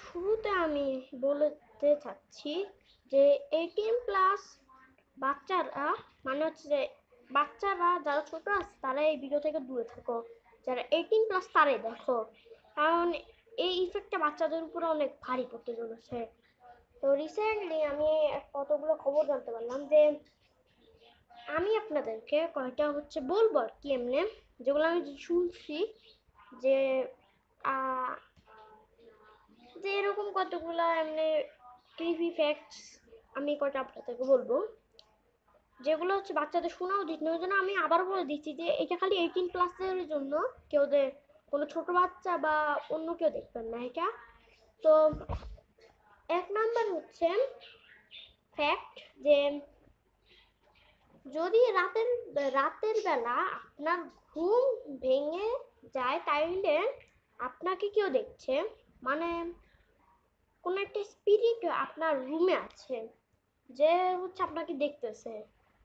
শুরুতে আমি বলতে চাচ্ছি যে 18+ বাচ্চারা মানে হচ্ছে যে বাচ্চারা যারা ছোট আছে তারা এই ভিডিও থেকে দূরে থাকো, যারা 18+ তারাই দেখো, কারণ এই ইফেক্টটা বাচ্চাদের উপরে অনেক ভারী পড়তে চলেছে। তো রিসেন্টলি আমি কতগুলো খবর জানতে পারলাম যে আমি আপনাদেরকে কয়টা হচ্ছে বলবো আর কি, এমনি যেগুলো আমি শুনছি যে যে এরকম কতগুলো এমনি ক্রিপি ফ্যাক্টস আমি কয়টা আপনাদেরকে বলবো, যেগুলো হচ্ছে বাচ্চাদের শোনা উচিত নয়। ওই জন্য আমি আবার বলে দিচ্ছি যে এটা খালি 18+এর জন্য, কেউ কোনো ছোট বাচ্চা বা অন্য কেউ দেখবেন না এটা। তো 1 নাম্বার হচ্ছে ফ্যাক্ট যে যদি রাতের বেলা আপনার ঘুম ভেঙে যায় তাইলে আপনাকে কেউ দেখছে, মানে কোন একটা স্পিরিট আপনার রুমে আছে যে হচ্ছে আপনাকে দেখতেছে।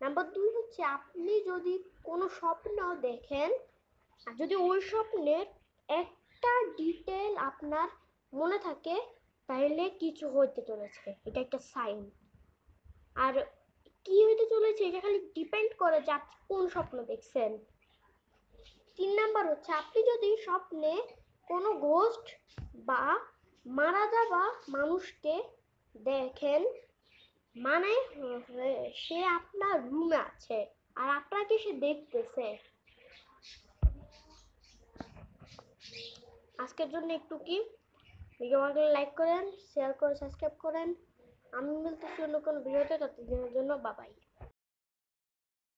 নাম্বার 2 হচ্ছে আপনি যদি কোনো স্বপ্ন দেখেন আর যদি ওই স্বপ্নের একটা ডিটেল আপনার মনে থাকে তাহলে কিছু হইতে চলেছে, এটা একটা সাইন। আর কি হইতে চলেছে এটা খালি ডিপেন্ড করে যে আপনি কোন স্বপ্ন দেখছেন। 3 নাম্বার হচ্ছে আপনি যদি স্বপ্নে কোনো ঘোস্ট বা মারা যাওয়া মানুষকে দেখেন, মানে সে আপনার রুমে আছে আর আপনাকে সে দেখতেছে। আজকের জন্য একটু কি ভিডিও ভালো লাগলে লাইক করেন, শেয়ার করে সাবস্ক্রাইব করেন। আমি বলতেছি অন্য কোনো ভিডিওতে, ততদিনের জন্য বাবাই।